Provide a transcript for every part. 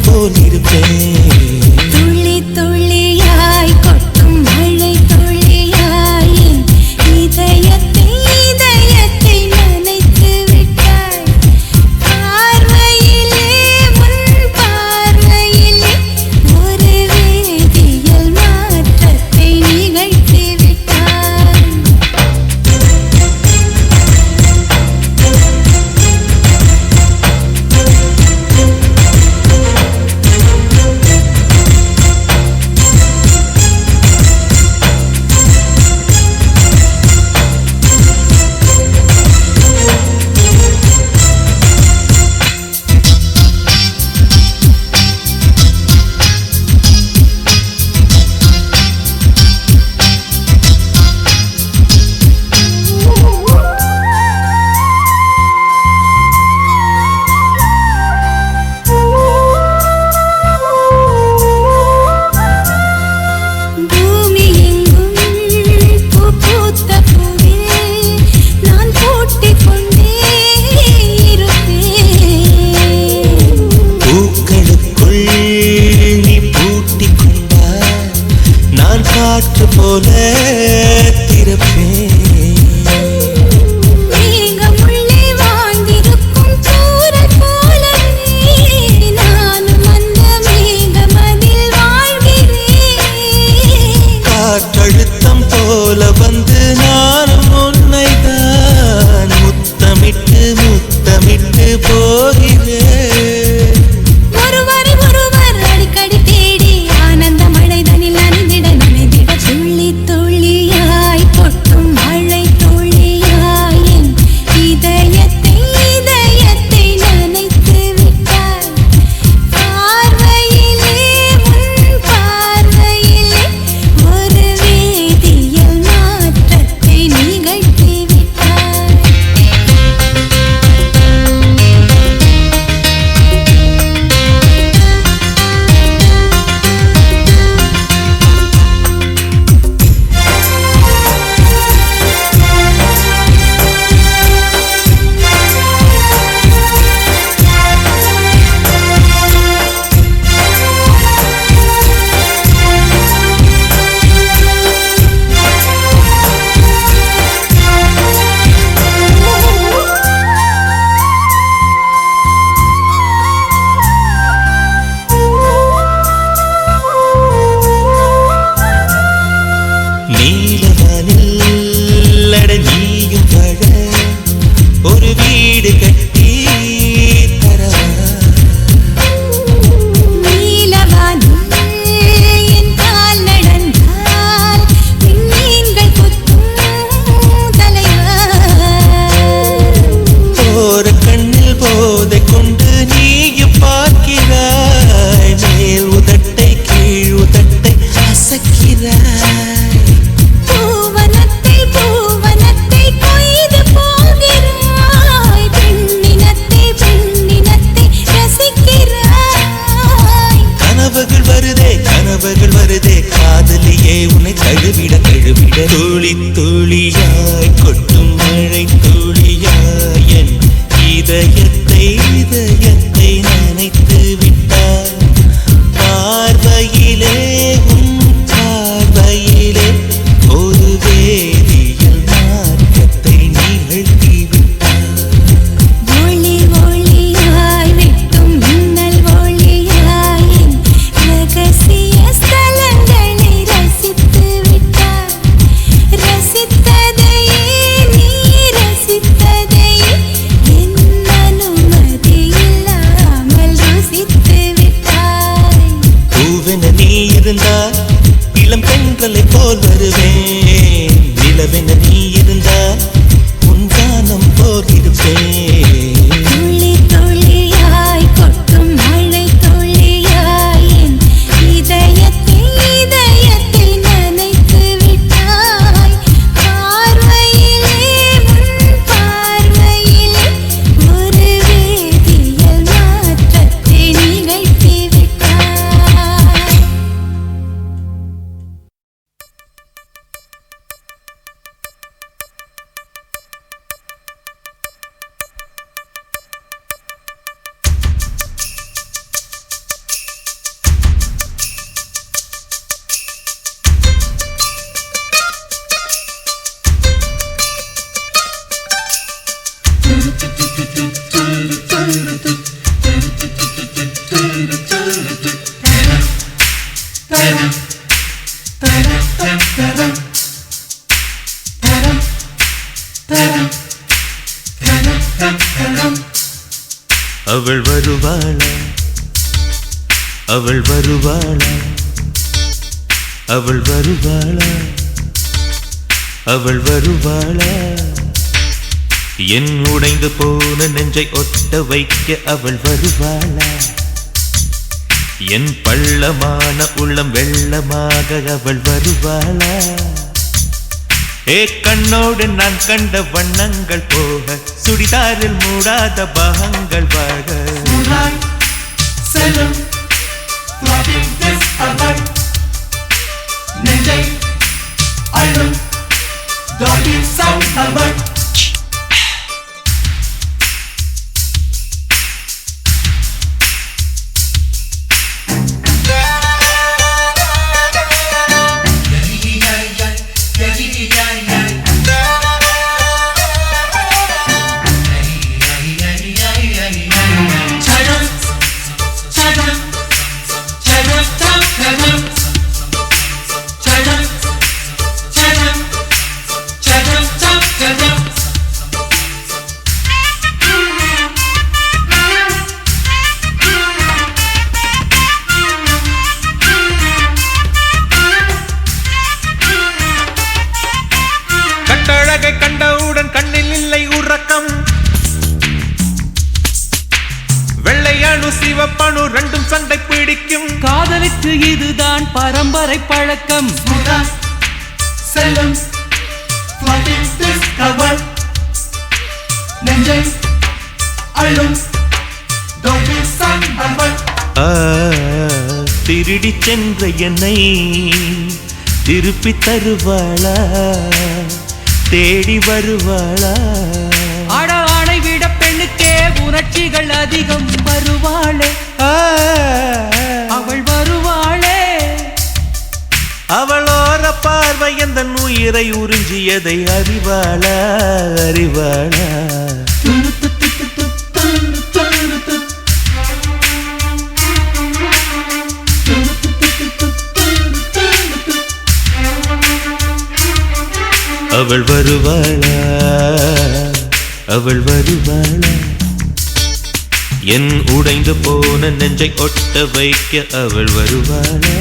போல் இருப்பேன். துள்ளி துள்ளியாய் கொட்டும் மழை துள்ளியாய் இதயத்தை இதயத்தை நனைத்து விட்டாய். பார்வையிலே உன் பார்வையிலே ஒரு வேதியியல் மாற்றத்தை நிகழ்த்தி விட்டாய். காற்று போல திறப்பேன். மேகமுள்ளே வாழ்ந்திருக்கும் தூறல் போலவே நானும் அந்த மேகமதில் வாழ்கிறேன். காற்றழுத்தம் போல வந்து நானும் உன்னைதான் முத்தமிட்டு முத்தமிட்டு போகிறேன். ஒருவரை ஒருவர் அடிக்கடி தேடி ஆனந்த மழைதனில் நனைந்திட நனைந்திட துள்ளி துள்ளியாய் கொட்டும் மழை துள்ளியாய் என் இதயத்தை இதயத்தை நனைத்து விட்டாய். பார்வையிலே உன் பார்வையிலே ஒரு வேதியியல் மாற்றத்தை நிகழ்த்தி விட்டாய். நீலவானில் அடங்கியும் வாழ ஒரு வீடு கட்டி தரவா. நீலவானில் என் கால் நடந்தால் விண்மீன்கள் கொத்தும் தலைவா. போற கண்ணில் போதை கொண்டு நீயும் பார்க்கிறாய். மேல் உதட்டை கீழ் உதட்டை அசக்கிறாய். பூவனத்தை பூவனத்தை கொய்து போகிறாய். பெண்ணினத்தை பெண்ணினத்தை ரசிக்கிறாய். கனவுகள் வருதே காதலியே உன்னை தழுவிட தழுவிட. துளி துளியாய் கொட்டும் மழை துளியாய் என் இதயத்தை இதயத்தை நனைத்து விட்டாய். பார்வையிலே உன் பார்வையிலே ஒரு வேதியியல் மாற்றத்தை நிகழ்த்தி விட்டாய். ஒளி ஒளியாய் வெட்டும் மின்னல் ஒளியாய் என் ரகசிய ஸ்தலங்களை ரசித்து விட்டாய். ரசித்ததையே நீ ரசித்ததையே என் அனுமதி இல்லாமல் ருசித்து விட்டாய். பூவென நீ இருந்தால் இளம் பெண்களை போல் வருவேன். நிலவென நீ இருந்தால் உன் வானம் போல் இருப்பேன். துள்ளி துள்ளியாய் கொட்டும் மழை துள்ளியாய் என் இதயத்தை இதயத்தை நனைத்து விட்டாய். பார்வையிலே உன் பார்வையிலே ஒரு வேதியியல் மாற்றத்தை நிகழ்த்தி விட்டாய். அவள் வருவாளா அவள் வருவாளா அவள் வருவாளா அவள் வருவாளா என் உடைந்து போன நெஞ்சை ஒட்ட வைக்க அவள் வருவாளா என் பள்ளமான உள்ளம் வெள்ளமாக அவள் வருவாளா ஏ கண்ணோடு நான் கண்ட வண்ணங்கள் போக சுடிதாரில் மூடாத பாகங்கள் வாழ செல்லும் நெஞ்சை அழும் டாடி சவுண்ட் அவர் கட்டழகை கண்டவுடன் கண்ணில் இல்லை உறக்கம் வெள்ளையணு சிவப்பணு ரெண்டும் சண்டை பிடிக்கும் காதலுக்கு இதுதான் பரம்பரை பழக்கம் செல்லும் நெஞ்சை அழும் டாடி சவுண்ட் அவர் திருடி சென்ற என்னை திருப்பி தருவாளா தேடி வருவாளா அட ஆணை விட பெண்ணுக்கே உணர்ச்சிகள் அதிகம் வருவாளே அவள் வருவாளே அவளோர பார்வை எந்த உயிரை உறிஞ்சியதை அறிவாளா அறிவாளா அவள் வருவாளா அவள் வருவாளா என் உடைந்து போன நெஞ்சை ஒட்ட வைக்க அவள் வருவாளா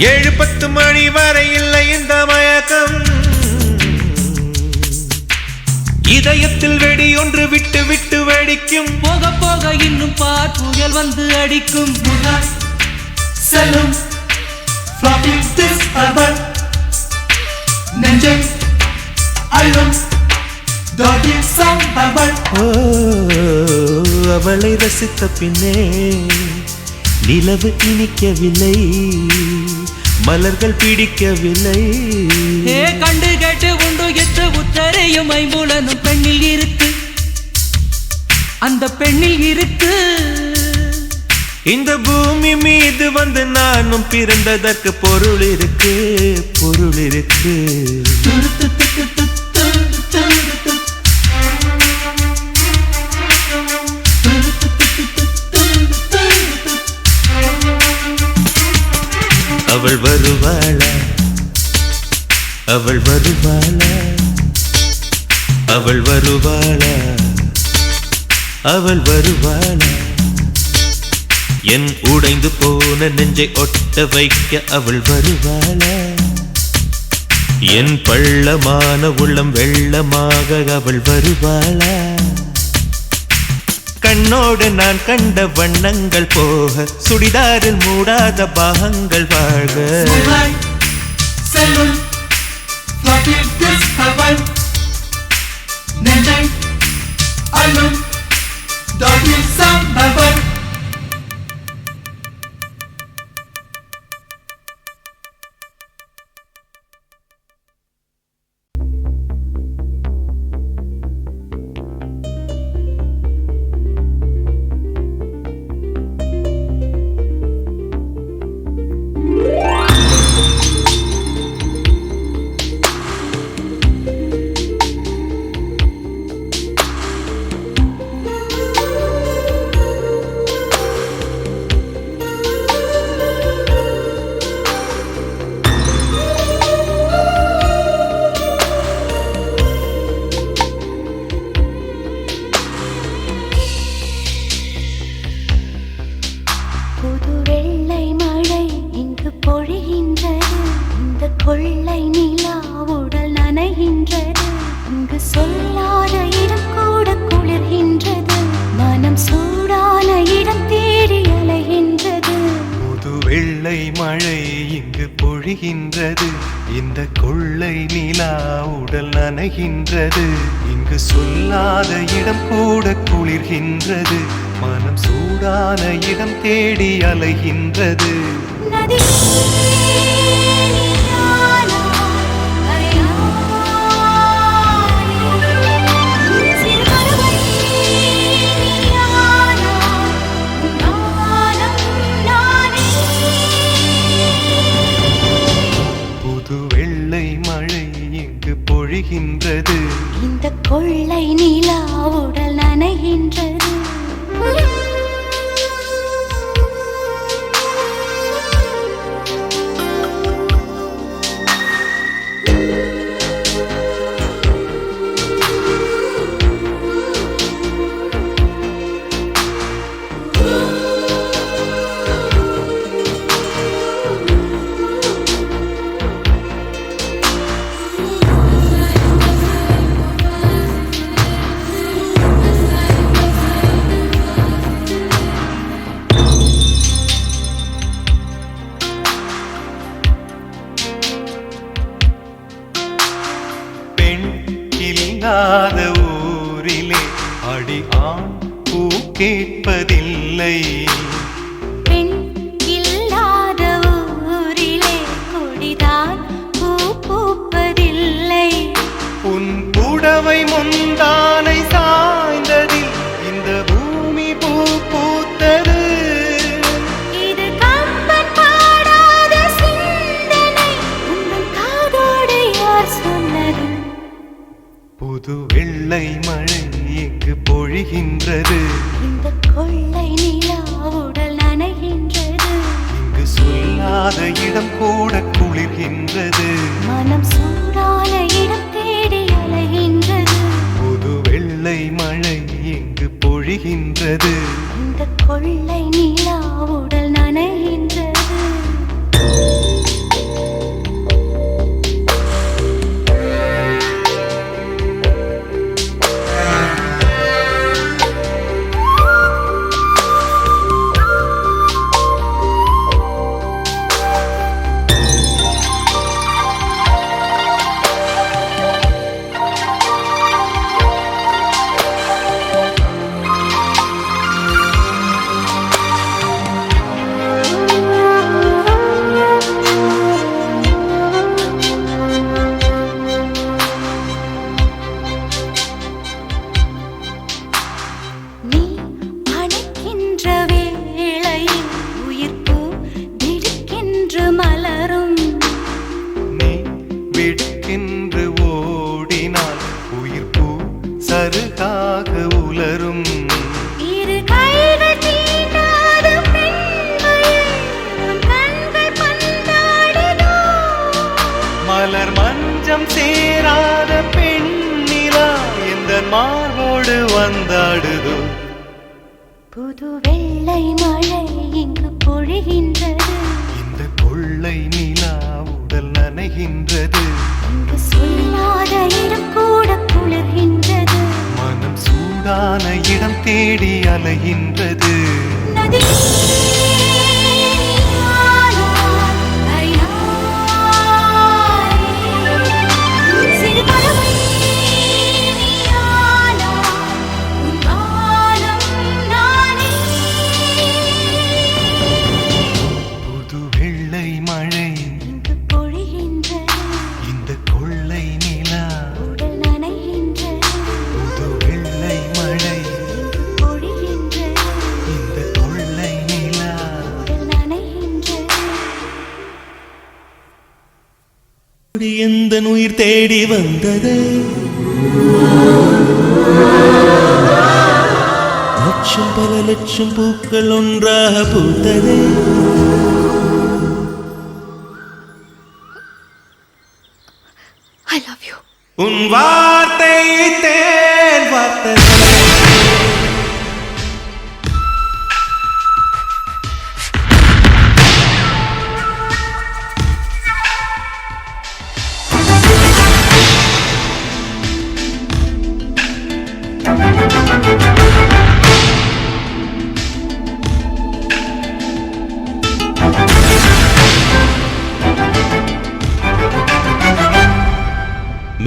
ஏழு 10 மணி வரை இல்லை இந்த மயக்கம் இதயத்தில் வெடி ஒன்று விட்டு விட்டு வெடிக்கும் போக போக இன்னும் பார் புயல் வந்து அடிக்கும் செல்லும் நெஞ்சை அழும் டாடி சவுண்ட் அவர் அவளை ரசித்த பின்னே நிலவு இனிக்கவில்லை மலர்கள் பிடிக்கவில்லை ஏ கண்டு கேட்டு உண்டு எட்டு உத்தரையும் ஐம்புலனும் பெண்ணில் இருக்கு அந்த பெண்ணில் இருக்கு இந்த பூமி மீது வந்து நானும் பிறந்ததற்கு பொருள் இருக்கு பொருள் இருக்கு அவள் வருவாளா அவள் வருவாளா அவள் வருவாளா அவள் வருவாளா என் உடைந்து போன நெஞ்சை ஒட்ட வைக்க அவள் வருவாளா? என் பள்ளமான உள்ளம் வெள்ளமாக அவள் வருவாளா? கண்ணோடு நான் கண்ட வண்ணங்கள் போக சுடிதாரில் மூடாத பாகங்கள் வாழ்க. செல்லும் floating discover நெஞ்சை அள்ளும் டாகில் சம்பவர். கொள்ளை நிலா உடல் நனைகின்றது, இங்கு சொல்லாத இடம் கூட குளிர்கின்றது, மனம் சூடான இடம் தேடி அலைகின்றது. புது வெள்ளை மழை இங்கு பொழிகின்றது, இந்த கொள்ளை நிலா உடல் நனைகின்றது, இங்கு சொல்லாத இடம் கூட குளிர்கின்றது, மனம் சூடான இடம் தேடி அலைகின்றது. நதி பொழிகின்றது, இந்த கொள்ளை நிலா உடல் நனைகின்றது. இல்லாத ஊரிலே அடி ஆண் பூ கேட்பதில்லை, பெண் இல்லாத ஊரிலே கொடிதான் பூ பூப்பதில்லை. உன் புடவை முந்தானை சாய்ந்ததில் இந்த பூமி பூ பூத்தது. இது கம்பன் பாடாத சிந்தனை, உங்கள் காதோடு யார் சொன்னது? புது வெள்ளை மழை இங்கு பொழிகின்றது, இந்த கொள்ளை நிலா உடல் நனைகின்றது, இங்கு சொல்லாத இடம் கூட குளிர்கின்றது, மனம் சூடான இடம் தேடி அலைகின்றது. புது வெள்ளை மழை இங்கு பொழிகின்றது, இந்த கொள்ளை நிலா உடல் நனைகின்றது. சருகாக உலரும் இரு கைகள் தீண்டாத பெண்மையை உன் கண்கள் பந்தாடுதோ. மலர் மஞ்சம் சேராத பெண்ணிலா இந்த மார்போடு வந்தாடுதோ. புது வெள்ளை மழை இங்கு பொழிகின்றது. இந்த கொள்ளை நிலா உடல் நனைகின்றது. இங்கு சொல்லாத இடம் கூட குளிர்கின்றது. மனம் சூடான இடம் தேடி அலைகின்றது. நதி எந்த உயிர் தேடி வந்தது. லட்சம் பல லட்சம் பூக்கள் ஒன்றாக பூத்தது. I love you. உன் வார்த்தை தேன் வார்த்தது.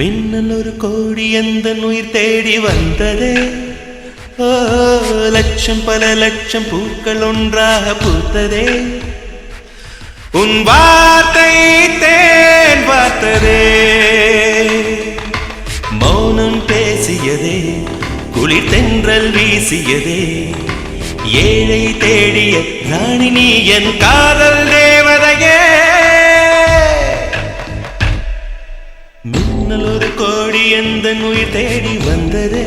மின்னல் ஒரு கோடி எந்த உயிர் தேடி வந்ததே. ஓ லட்சம் பல லட்சம் பூக்கள் ஒன்றாக பூத்ததே. உன் வார்த்தை தேன் பார்த்ததே. மௌனம் பேசியதே, குளிர் தென்றல் வீசியதே. ஏழை தேடிய ராணி நீ என் காதல் தேவதையே. மின்னல் ஒரு கோடி எந்த உயிர் தேடி வந்ததே.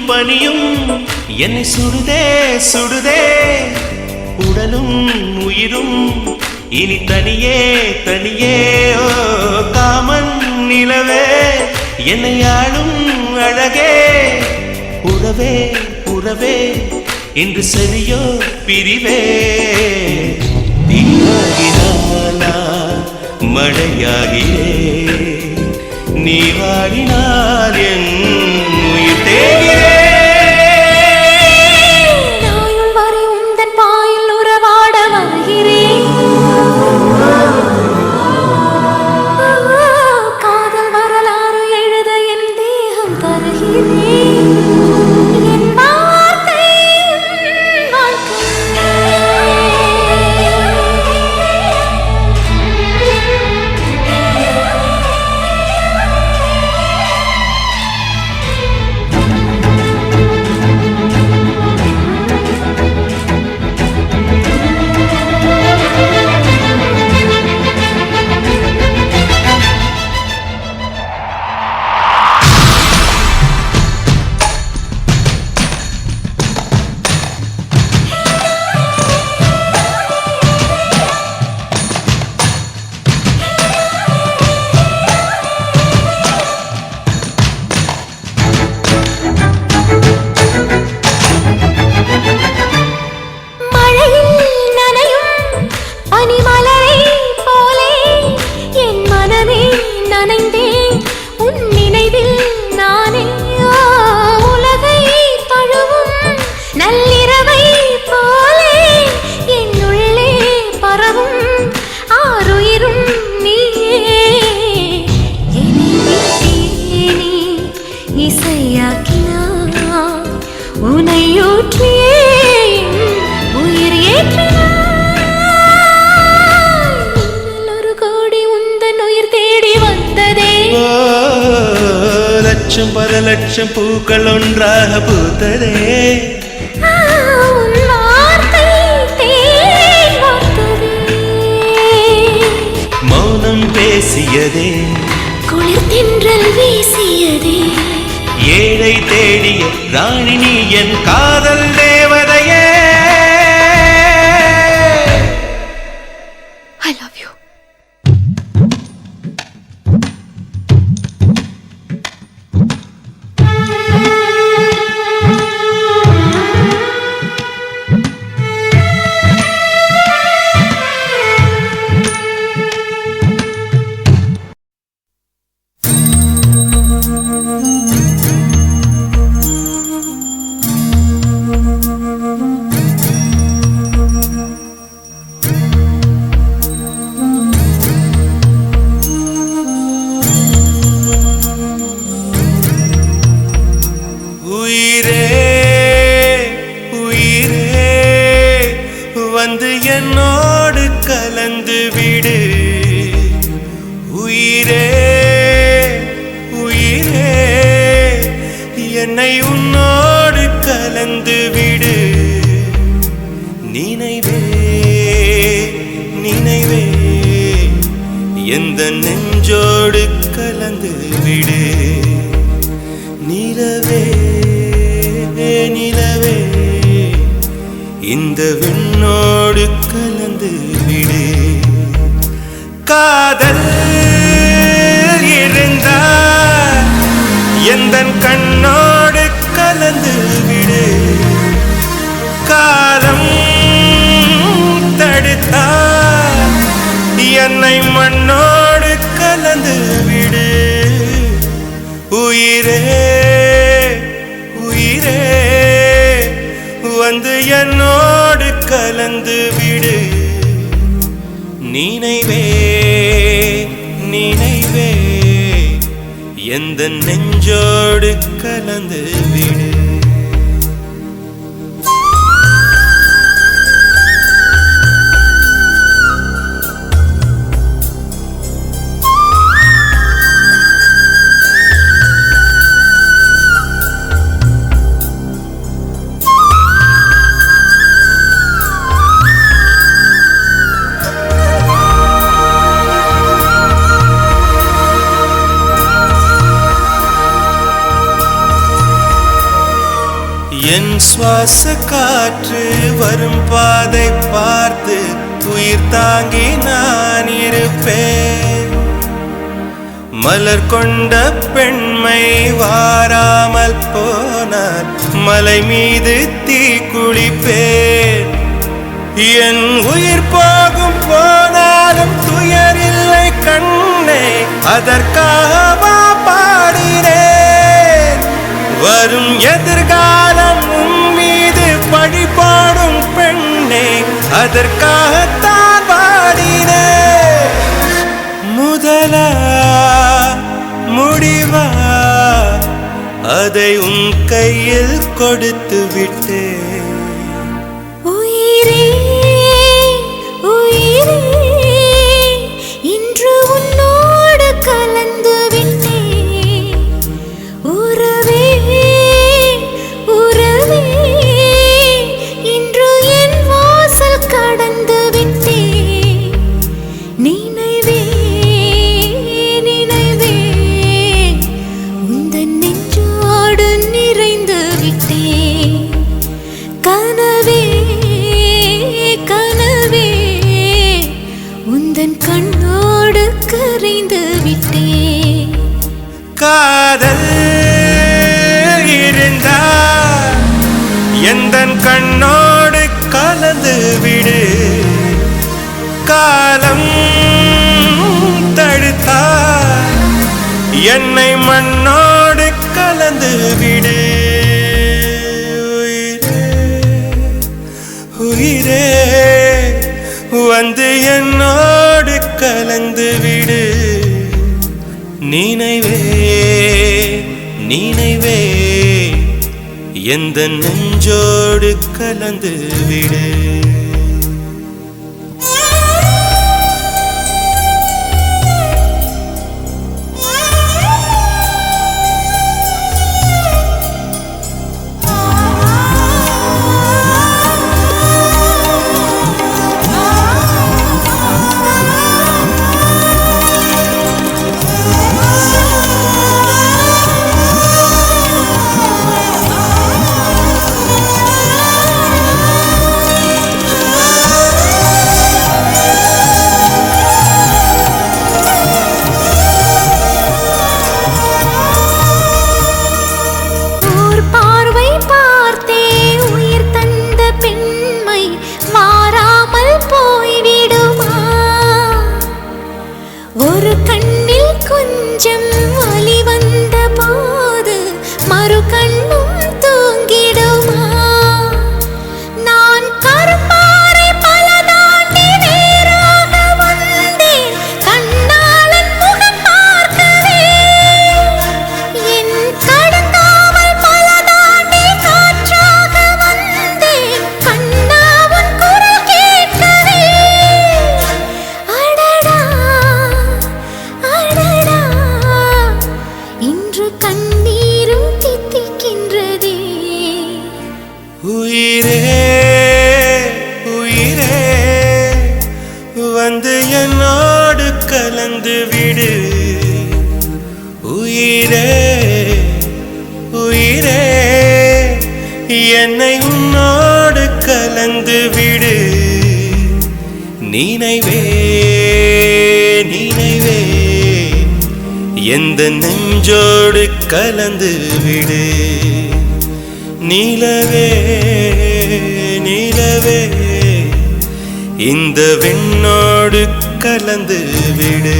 பனியும் என்னை சுடுதே சுடுதே. உடலும் உயிரும் இனி தனியே தனியே. ஓ காமன் நிலவே என்னை ஆளும் அழகே. உறவே உறவே இன்று சரியோ பிரிவே. தீயாகினாலா மழையாகிறே. நீ வாடினால் என் உயிர் தேகிறே. லட்சம் பல லட்சம் பூக்கள் ஒன்றாக பூத்ததே. உன் வார்த்தை ராணி நீ என் காதல் தேவதையே. I love you. வந்து என்னோடு கலந்து விடு உயிரே உயிரே என்னை உன்னோடு கலந்து விடு நினைவே நினைவே எந்த நெஞ்சோடு கலந்து விடு நிலவே நிலவே இந்த விண்ணோடு கலந்து விடு காதல் இருந்தால் எந்தன் கண்ணோடு கலந்து விடு காலம் தடுத்தால் என்னை மண்ணோடு கலந்து விடு உயிரே உயிரே வந்து என்னோடு கலந்து விடு நினைவே நினைவே எந்த நெஞ்சோடு கலந்து விடு என் சுவாச காற்று வரும் பாதை பார்த்து உயிர் தாங்கி நான் இருப்பேன் மலர் கொண்ட பெண்மை வாராமல் போனார் மலை மீது தீ குளிப்பேன் என் உயிர் போகும் போனாலும் துயரில்லை கண்ணே அதற்காக பாடினேன் வரும் எதிர்காலம் உன் மீது பழி போடும் பெண்ணே அதற்காகத்தான் பாடினேன் முதலா முடிவா அதை உன் கையில் கொடுத்து விட்டேன் உயிரே உயிரே இன்று உன்னோடு கலந்து விட்டேன் உறவே உறவே இன்று என் வாசல் கடந்து விட்டேன் நினைவே நினைவே உந்தன் நெஞ்சோடு நிறைந்து விட்டேன் கனவே கனவே உந்தன் கண்ணோடு கரைந்து விட்டேன் காதல் இருந்தால் எந்தன் கண்ணோடு கலந்து விடு காலம் தடுத்தால் என்னை மண்ணோடு கலந்து விடு உயிரே வந்து என்னோடு கலந்து விடு நினைவே நினைவே எந்த நெஞ்சோடு கலந்து விடு கலந்து விடு உயிரே உயிரே என்னை உன்னோடு கலந்து விடு நினைவே நினைவே எந்த நெஞ்சோடு கலந்து விடு நிலவே நிலவே இந்த வெண்ணோடு கலந்து விடு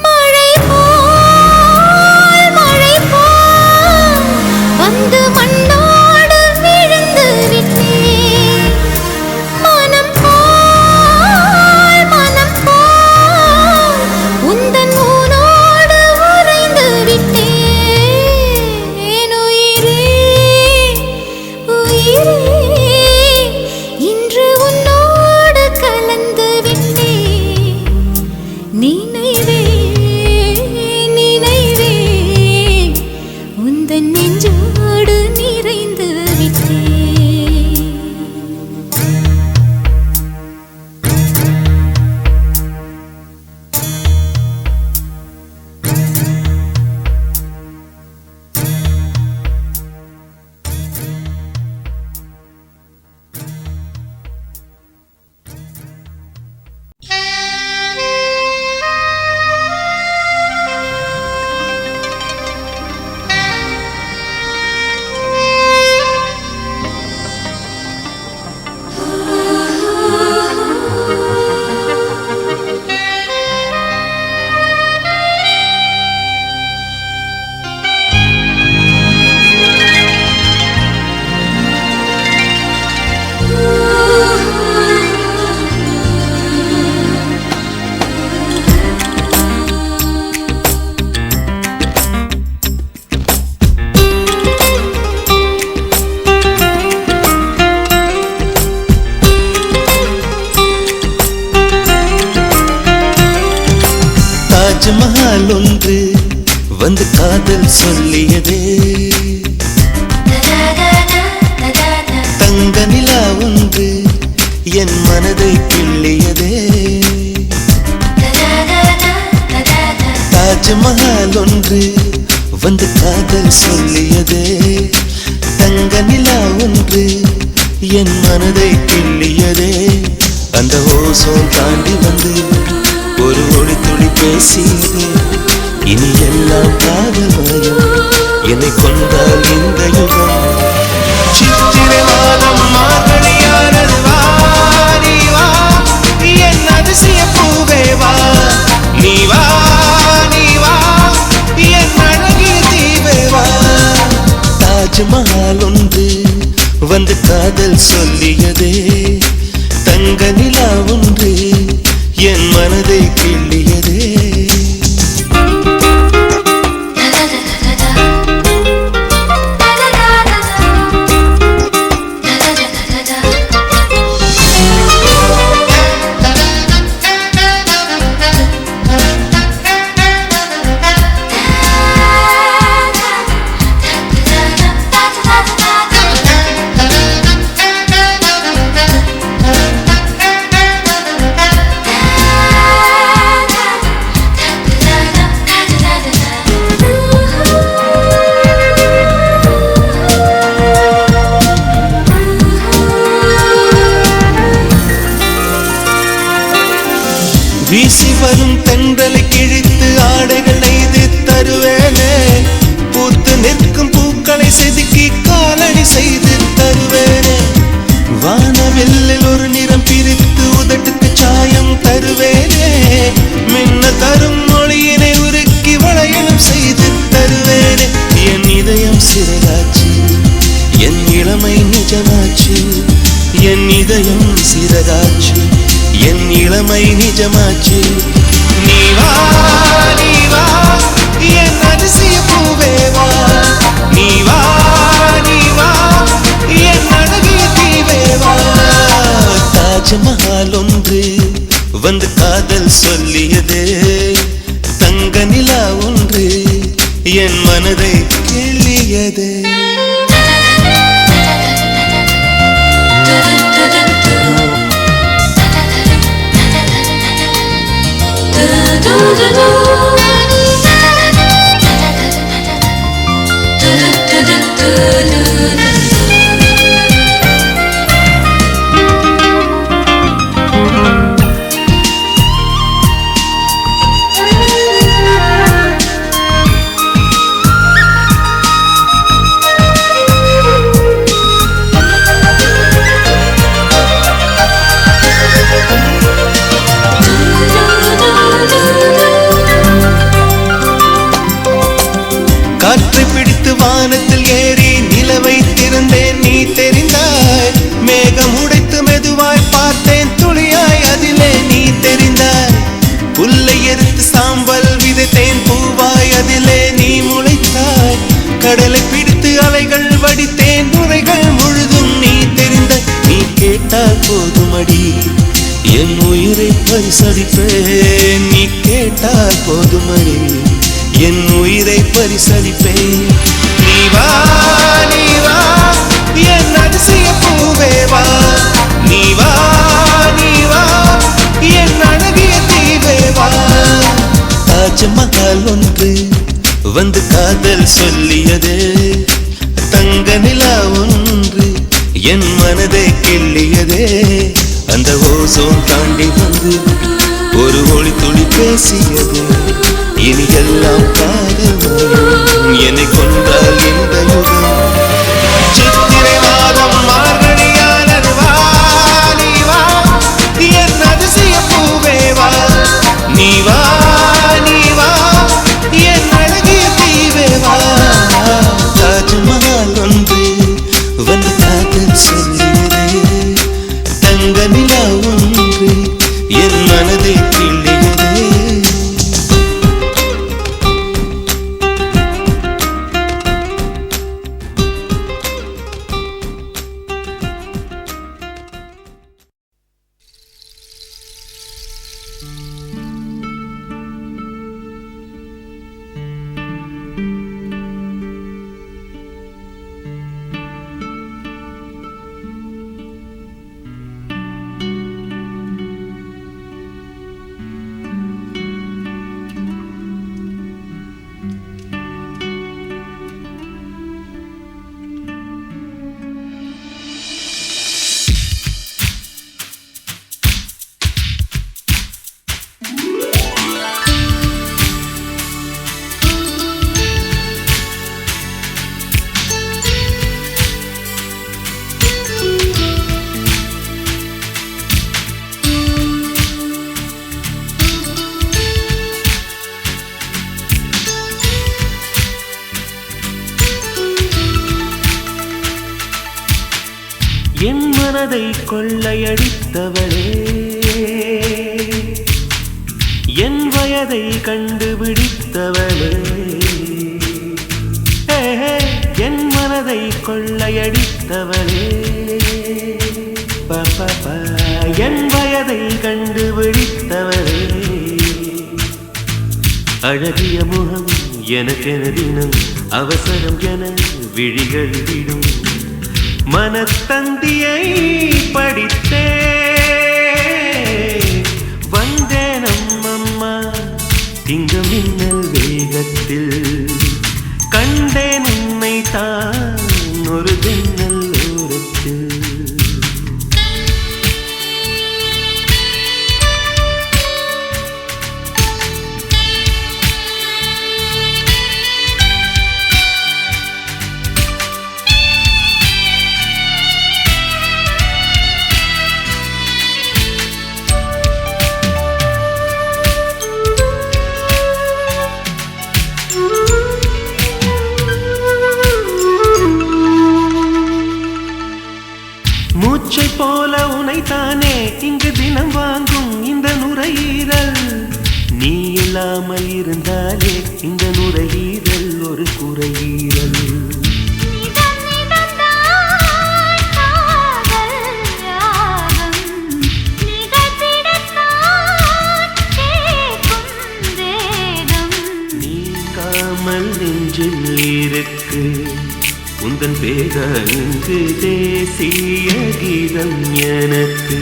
மழை போல் வந்து மண்ணோடு விழுந்து விட்டேன் மனம் போல் உந்தன் ஊனோடு உறைந்து விட்டேன் உயிரே உயிரே இன்று உன்னோடு கலந்து விட்டேன் நினைவே நினைவே உந்தன் நெஞ்சோடு நிறைந்து விட்டேன் தாஜ்மஹால் ஒன்று வந்து காதல் சொல்லியதே தங்க நிலா ஒன்று என் மனதை கிள்ளியதே தாஜ்மஹால் ஒன்று வந்து காதல் சொல்லியதே தங்க நிலா ஒன்று என் மனதை கிள்ளியதே அந்த ஓசோன் தாண்டி வந்து ஒரு ஒளி துளி பேசியது இனி எல்லாம் காதமயம் என்னை கொண்டால் இந்த யுகம் சித்திரை மாதம் மார்கழியானது வா நீ வா என் அதிசய பூவே வா நீ வா நீ வா என் அழகிய தீவே வா தாஜ்மஹால் ஒன்று வந்து காதல் சொல்லியதே தங்க நிலா ஒன்று என் மனதை கிள்ளியதே வீசி வரும் தென்றலை கிழித்து ஆடைகள் நெய்து தருவேனே பூத்து நிற்கும் பூக்களை செதுக்கி காலடி செய்து தருவேனே வானவெல்லில் ஒரு நிறம் பிரித்து உதட்டுக்கு சாயம் தருவேனே மின்ன தரும் மொழியினை உருக்கி வளையலும் செய்து தருவேனே என் இதயம் சிறகாச்சு என் இளமை நிஜமாச்சு என் இதயம் சிறகாச்சு என் இளமை நிஜமாச்சு நீ வா என் அதிசய பூவே வா நீ வா என் அழகிய தீவே வா தாஜ்மஹால் ஒன்று வந்து காதல் சொல்லியதே தங்க நிலா ஒன்று என் மனதை கிள்ளியதே da கேட்டால் போதுமடி என் உயிரை பரிசளிப்பேன் நீ கேட்டால் போதுமடி என் உயிரை பரிசளிப்பேன் நீ வா நீ வா என் அதிசய பூவே வா நீ வா நீ வா என் அழகிய தீவே வா தாஜ்மஹால் ஒன்று வந்து காதல் சொல்லியது தங்க நிலா ஒன்று என் மனதை கிள்ளியதே அந்த ஓசோன் தாண்டி வந்து ஒரு ஒளி துளி பேசியது இனி எல்லாம் காதல் என்னை கொண்டால் இந்த யுகம் சித்திரை மாதம் மார்கழியானது வா நீ வா என் அதிசய பூவே வா நீ வா நீ வா என் அழகிய தீவே வா தாஜ்மஹால் ஒன்று வந்து காதல் சொல்லியதே தங்க நிலா ஒன்று என் மனதை கிள்ளியதே என் மனதை கொள்ளையடித்தவளே என் வயதை கண்டுபிடித்தவளே என் மனதை கொள்ளையடித்தவளே என் வயதை கண்டுபிடித்தவளே அழகிய முகம் எனக்கென தினம் அவசரம் என விழிகள் விடும் மனத்தந்தியை படித்தே வந்தேன் அம்மம்மா திங்க மின்னல் வேகத்தில் கண்டேன் உன்னை தான் ஒரு தின்னல் ஓரத்தில் மூச்சை போல உனைத்தானே இங்கு தினம் வாங்கும் இந்த நுரையீரல் நீ இல்லாமல் இருந்தாலே இந்த நுரையீரல் ஒரு குறையீரல் நீங்காமல் நெஞ்சில் இருக்கு உந்தன் பேர இங்கு தேசிய கீதம் எனக்கு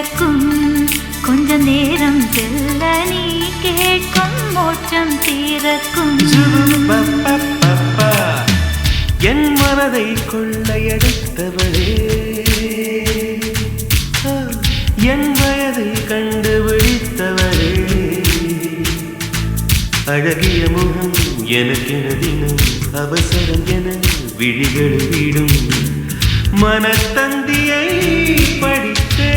திறக்கும் கொஞ்ச நேரம் செல்ல நீ கேட்கும் மோட்சம் திறக்கும். என் மனதை கொள்ளையடித்தவளே, என் வயதை கண்டுபிடித்தவளே, அழகிய முகம் எனக்கென தினம் அவசரம் என விழிகள் விடும் மனத்தந்தியை படித்தே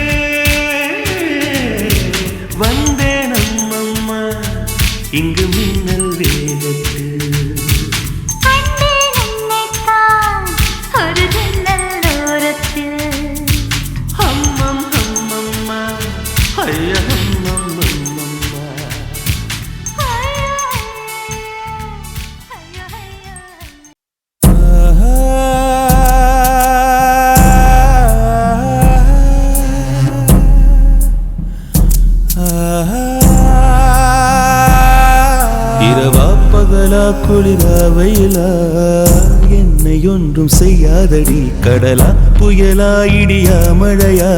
வந்தேன் அம்மம்மா இங்கு மின்னல் வேகத்தில். ஒரு ஜன்னல் ஓரத்தில் அம்மம் அம்மம்மா ஐயா அம்மம்மா. இரவா பகலா குளிரா வெயிலா என்னை ஒன்றும் செய்யாதடி, கடலா புயலா இடியா மழையா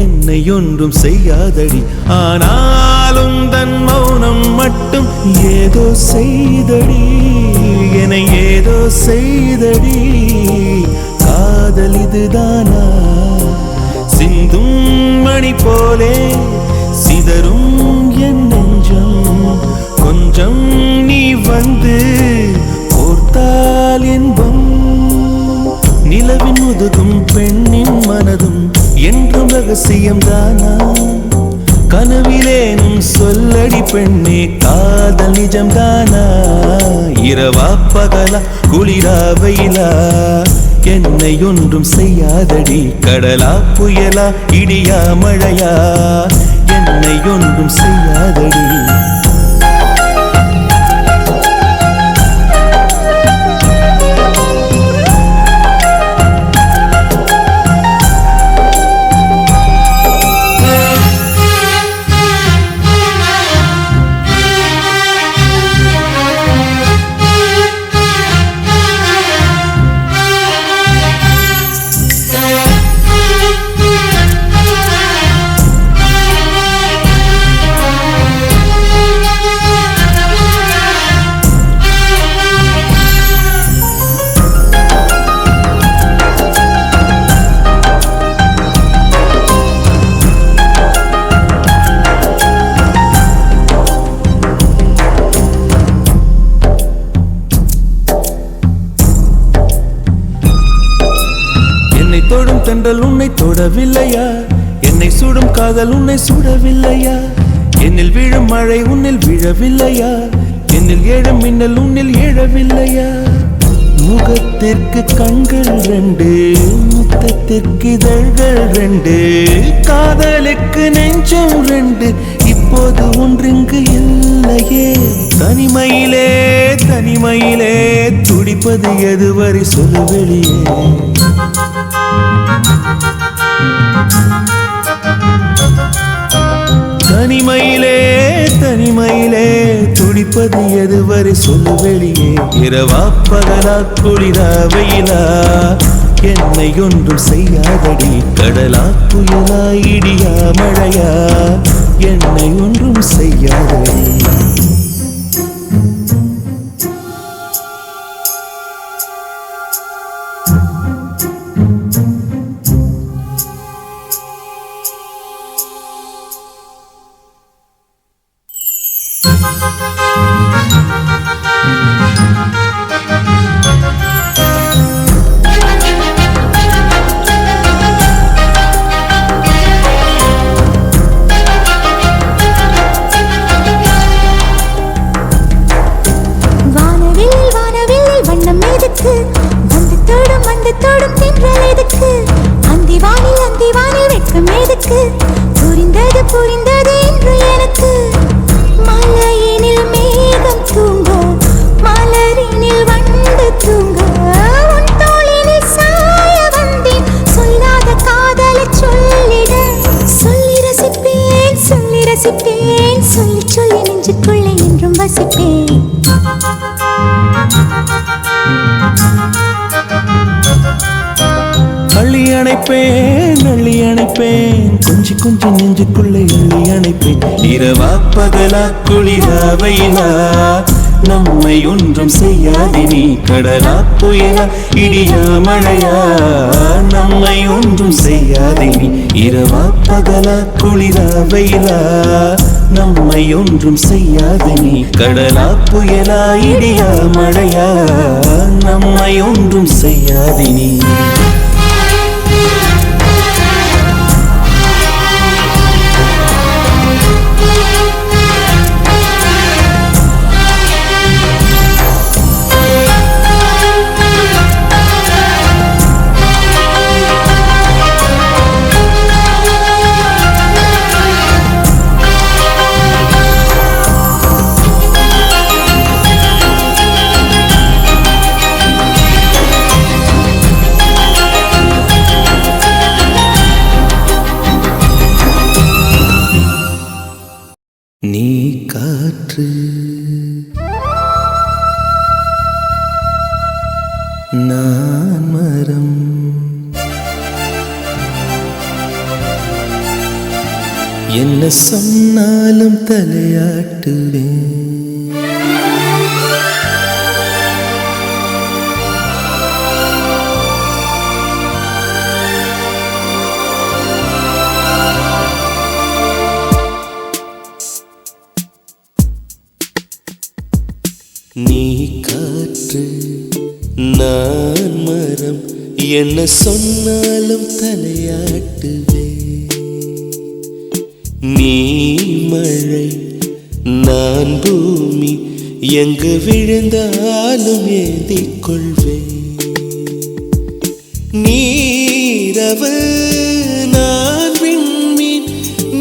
என்னை ஒன்றும் செய்யாதடி. ஆனாலும் தன் மௌனம் மட்டும் ஏதோ செய்தடி, என ஏதோ செய்தடி. காதல் இதுதானா? சிந்தும் மணி போலே சிதறும் என் நெஞ்சம், கொஞ்சம் நீ வந்து கோர்த்தால் என்பம். நிலவின் முதுகும் பெண்ணின் மனதும் என்றும் ரகசியம் தானா? கனவிலேனும் சொல்லடி பெண்ணே காதல் நிஜம் தானா? இரவா பகலா குளிரா வெயிலா என்னை ஒன்றும் செய்யாதடி, கடலா புயலா இடியா மழையா என்னை ஒன்றும் செய்யாதடி. தொடும் தென்றல் உன்னை தொடவில்லையா? என்னை சுடும் காதல் உன்னை சுடவில்லையா? என்னில் விழும் மழை உன்னில் விழவில்லையா? என்னில் ஏழும் மின்னல் உன்னில் எழவில்லையா? முகத்திற்கு கண்கள் ரெண்டு, முத்தத்திற்கு இதழ்கள் ரெண்டு, காதலுக்கு நெஞ்சம் ரெண்டு, இப்போது ஒன்றிங்கு இல்லையே. தனிமையிலே தனிமையிலே துடிப்பது எதுவரை சொல்லு வெளியே. தனிமையிலே தனிமையிலே துடிப்பது எதுவரை சொல்லு வெளியே. இரவா பகலா குளிரா வெயிலா என்னை ஒன்றும் செய்யாதடி, கடலா புயலா இடியா மழையா என்னை ஒன்றும் செய்யாதடி. புரிந்தது புரிந்தது என்று எனக்கு. மலையினில் மேகம் தூங்க, மலரினில் வண்டு தூங்க, உன் தோளினில் சாய வந்தேன். சொல்லாத காதலை சொல்லிட, சொல்லி ரசிப்பேன் சொல்லி ரசிப்பேன், சொல்லி சொல்லி நெஞ்சுக்குள்ளே என்றும் வசிப்பேன். அள்ளி அணைப்பேன் அள்ளி அணைப்பேன் கொஞ்சி கொஞ்சி நெஞ்சுக்குள்ளே அள்ளி அணைப்பேன் இரவா பகலா குளிரா வெயிலா நம்மை ஒன்றும் செய்யாதே நீ கடலா புயலா இடியா மழையா நம்மை ஒன்றும் செய்யாதே நீ இரவா பகலா குளிரா வெயிலா நம்மை ஒன்றும் செய்யாதே நீ கடலா புயலா இடியா மழையா நம்மை ஒன்றும் செய்யாதே நீ நீ காற்று நான் மரம் என்ன சொன்னாலும் தலையாட்டுவேன் நீ காற்று நான் மரம் என்ன சொன்னாலும் தலையாட்டுவே நீ மழை நான் பூமி எங்கு விழுந்தாலும் ஏந்திக் கொள்வேன் நீரவு நான் விண்மீன்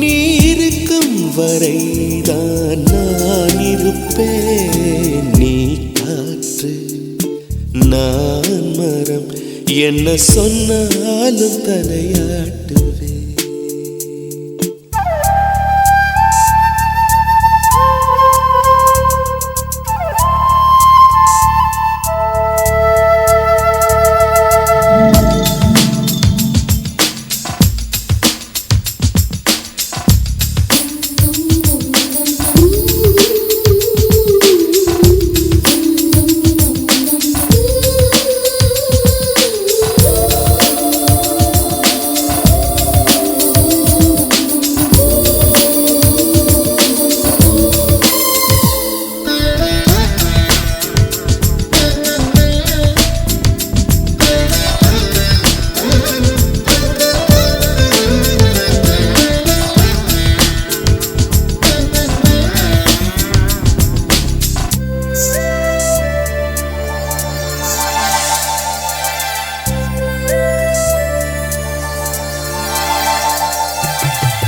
நீருக்கும் வரைதான் நான் இருப்பேன் நீ காற்று நான் மரம் என்ன சொன்னாலும் தலையாட்டுவேன்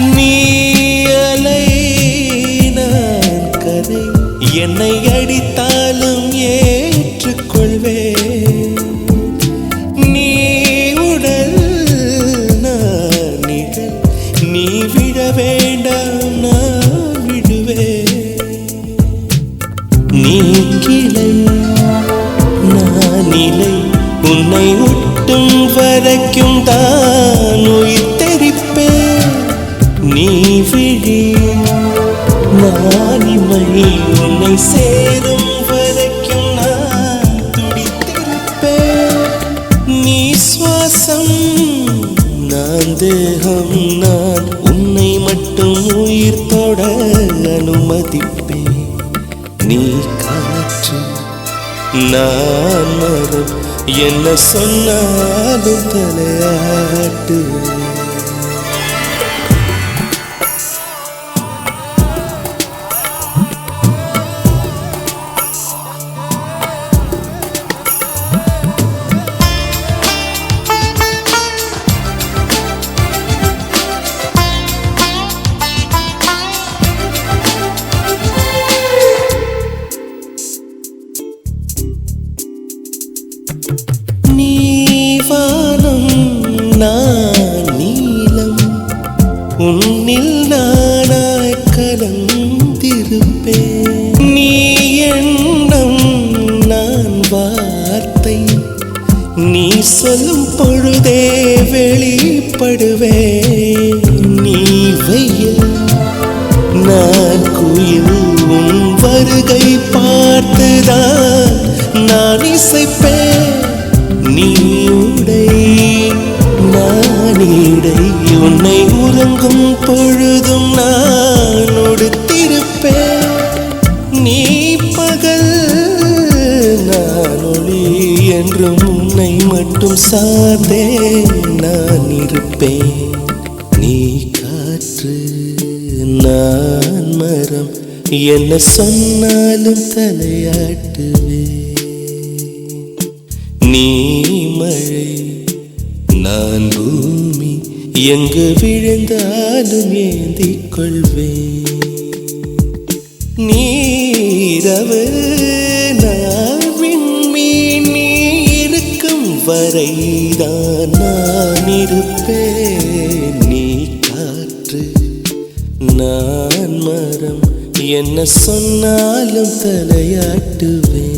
நீ அலை நான் கதை என்னை அடித்தாலும் ஏற்றுக்கொள்வேன் நீ உடல் நான் நிழல் நீ விழ வேண்டாம் நான் விடுவேன் நீ கிளை நான் நிலை உன்னை ஒட்டும் வரைக்கும் தான் உயிர் தெரிப்பேன் நீ விழி நான் இமை உன்னை சேரும் வரைக்கும் நான் துடித்திருப்பேன் நீ சுவாசம் நான் தேகம் நான் உன்னை மட்டும் உயிர் தொட அனுமதிப்பேன் நீ காற்று நான் மரம் என்ன சொன்னாலும் தலையாட்டுவேன் நான் நீலம் உன்னில் நானாய் கலந்திருப்பேன் நீ எண்ணம் நான் வார்த்தை நீ சொல்லும் பொழுது அப்போதே வெளிப்படுவேன் நீ வெயில் நான் குயில் உன் வருகை பார்த்துதான் நான் இசைப்பேன் நீ உடை நான் இடை உன்னை உறங்கும் பொழுதும் நான் உடுத்திருப்பேன் நீ பகல் நான் ஒளி என்றும் உன்னை மட்டும் சார்ந்தே நான் இருப்பேன் நீ காற்று நான் மரம் என்ன சொன்னாலும் தலையாட்டுவேன் நீ மழை நான் பூமி எங்கு விழுந்தாலும் ஏந்திக் கொள்வேன் நீரவு நான் விண்மீன் நீ இருக்கும் வரைதான் நான் இருப்பேன் நீ காற்று நான் மரம் என்ன சொன்னாலும் தலையாட்டுவேன்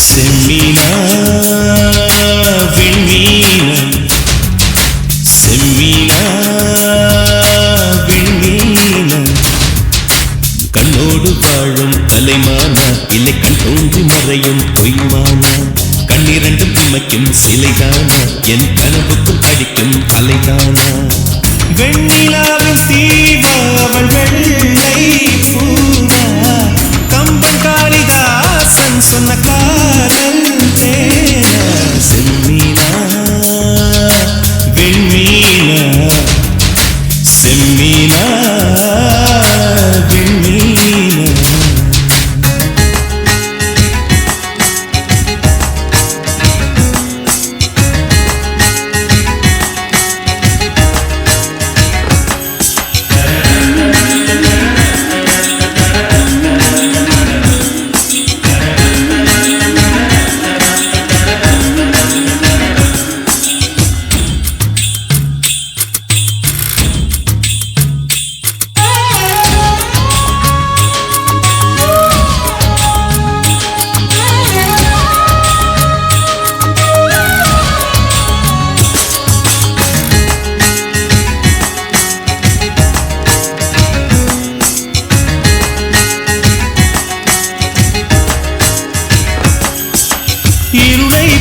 செம்மீனா விண்மீனா செம்மீனா விண்மீனா கண்ணோடு வாழும் கலைமானா இல்லை கண் தோன்றி மறையும் பொய்மானா கண்ணிரண்டும் இமைக்கும் சிலைதானா என் கனவுக்குள் அடிக்கும் அலைதானா வெண்ணிலாவின் தீவா அவள் வெள்ளை பூவா கம்பன் காளிதாசன் சொன்ன காதல் தேனா செம்மீனா விண்மீனா செம்மீனா விண்மீனா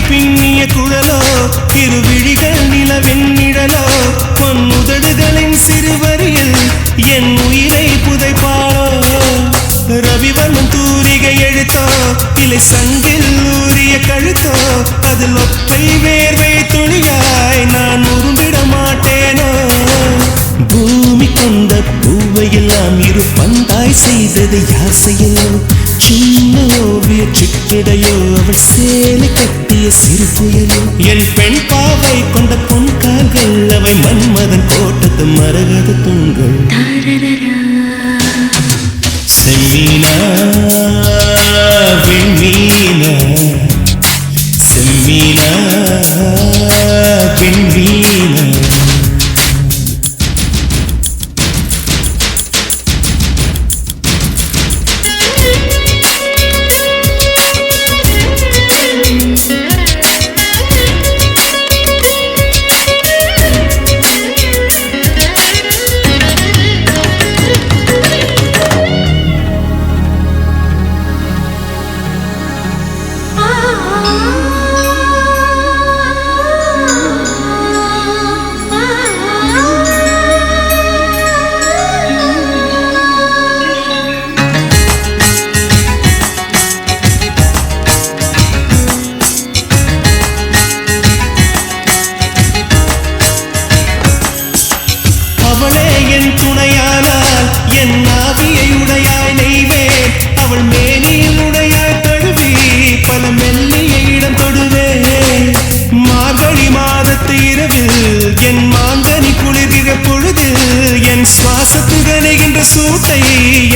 பின்னிய குழலோ இருவிழிகள் நிலவின் நிழலோ பொன்னுதடுகளின் சிறுவரியில் என் உயிரை புதைப்பாளோ ரவிவர்மன் தூரிகை எழுத்தோ இலை சங்கில் ஊறிய கழுத்தோ அதில் ஒற்றை வேர்வை துளியாய் நான் உரும்பிட மாட்டேனோ பூமி கொண்ட பூவையெல்லாம் இரு பந்தாய் செய்தது யார் செய்யலோ சின்ன ஓவிய சிக்கிடையோ அவள் சேலை கட்டிய சிறு புயலோ என் பெண் பாவை கொண்ட பொன் கால்கள் அவை மன்மதன் கோட்டத்து மரகத தூண்கள் செம்மீனா விண்மீனா செம்மீனா விண்மீனா என் ஆவியை உடையாய் நெய்வேன் அவள் மேனியில் உடையாய் தழுவி என் சுவாசத்தில் கனைகின்ற சூட்டை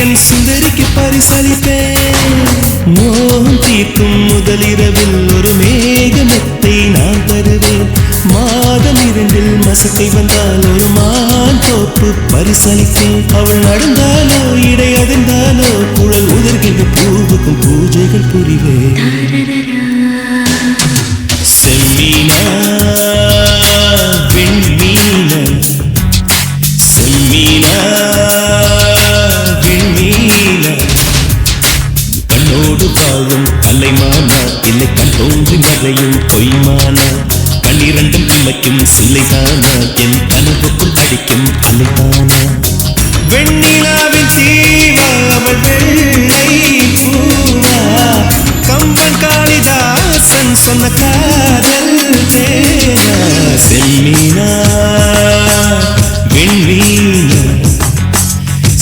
என் சுந்தரிக்கு பரிசளிப்பேன். மோகம் தீர்க்கும் முதலிரவில் ஒரு மேகமெத்தை நான் தருவேன். மாதம் 2 மசக்கை வந்தால் ஒரு மான் தோப்பு பரிசளிப்பேன். அவள் நடந்தாலோ இடை அதிர்ந்தாலோ குழல் உதர்கின்ற பூவுக்கும் பூஜைகள் புரிவேன். செம்மீனா விண்மீனா, செம்மீனா விண்மீனா, கண்ணோடு வாழும் கலைமானா இல்லை கண் தோன்றி மறையும் பொய்மானா, கண்ணிரண்டும் இமைக்கும் சிலைதானா என் கனவுக்குள் அடிக்கும் அலைதானா. வெண்ணிலாவின் தீவா அவள் வெள்ளை பூவா, கம்பன் காளிதாசன் சொன்ன காதல் தேனா. செம்மீனா விண்மீனா,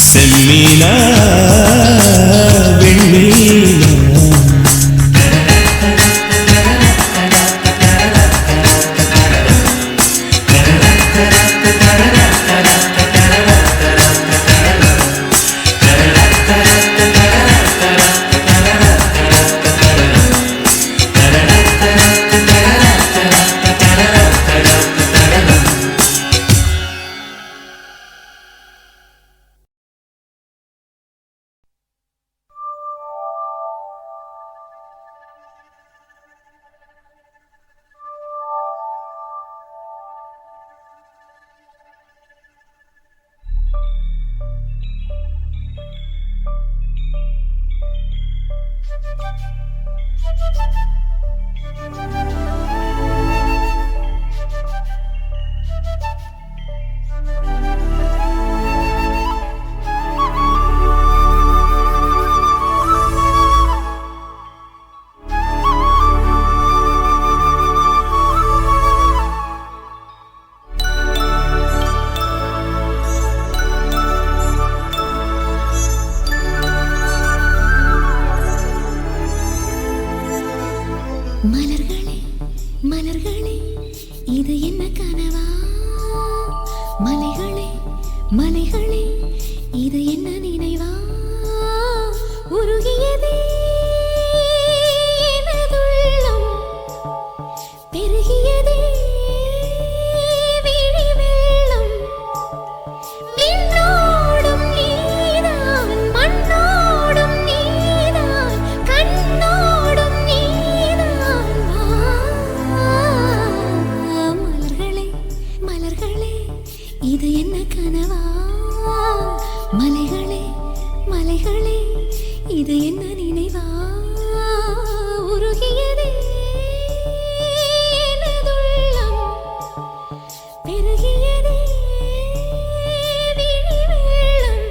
செம்மீனா விண்மீனா. மலர்களே மலர்களே இது என்ன கனவா, மலைகளே மலைகளே இது என்ன நினைவா, உருகியதே எனதுள்ளம், பெருகியதே விழி வெள்ளம், விண்ணோடும் நீதான் மண்ணோடும் நீதான் கண்ணோடும் நீதான். மலர்களே மலர்களே இது என்ன கனவா, மலைகளே மலைகளே இது என்ன நினைவா, உருகியதே எனதுள்ளம், பெருகியதே விழி வெள்ளம்,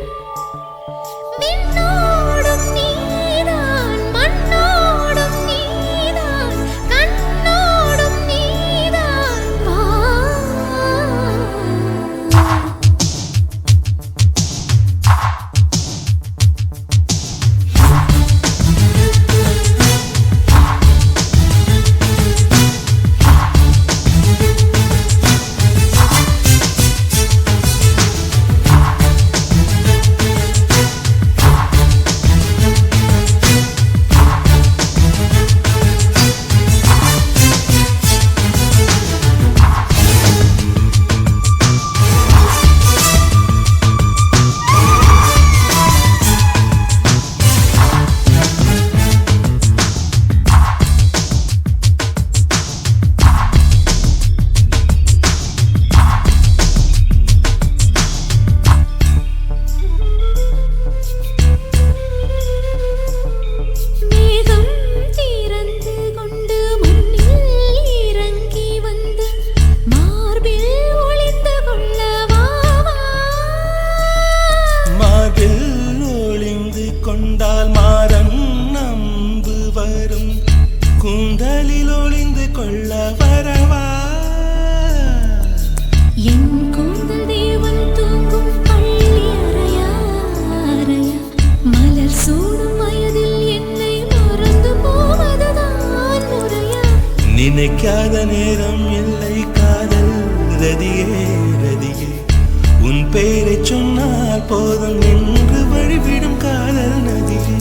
விண்ணோடும் நீதான் மண்ணோடும் நீதான் கண்ணோடும் நீதான். மேகம் திறந்து கொண்டு மண்ணில் இறங்கி வந்து மார்பில் ஒளிந்து கொள்ளவா, மார்பில் ஒளிந்து கொண்டால் மாறன் நம்பு வரும், கூந்தலில் ஒளிந்து கொள்ள வரவா. என் கூந்தல் தேவன் தூங்கும் பள்ளி அறையா அறையா, மலர் சூடும் வயதில் என்னை மறந்து போவதுதான் முறையா. நினைக்காத நேரம் இல்லை காதல் ரதியே ரதியே, உன் பெயரை சொன்ன சொன்னால் போதும் என்று வழிவிடும் காதல் நதியே.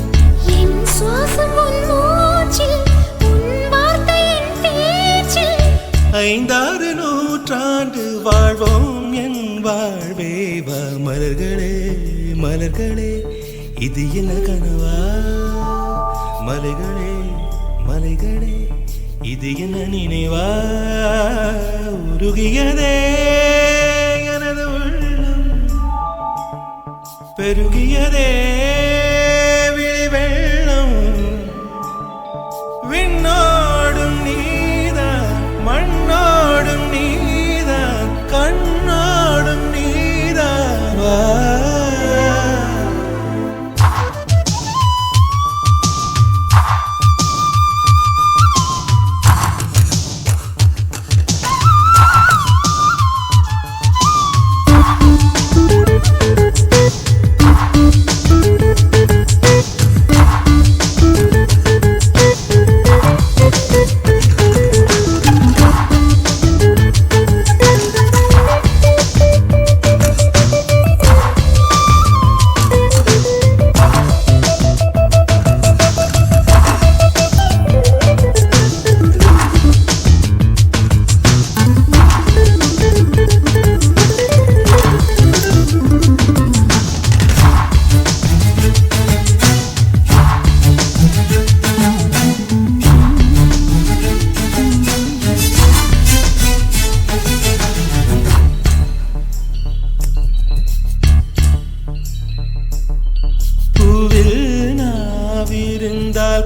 என் சுவாசம் உன் மூச்சில், உன் வார்த்தை என் பேச்சில். 5-6 நூற்றாண்டு வாழ்வோம் என் வாழ்வே. வா மலர்களே மலர்களே, இது என்ன கனவா? மலைகளே மலைகளே, இது என்ன நினைவா? உருகியதே எனது உள்ளம், பெருகியதே விழி வெள்ளம். விண்ணோடும் நீதான், மண்ணோடும் நீதான், கண்ணோடும் நீதான். வா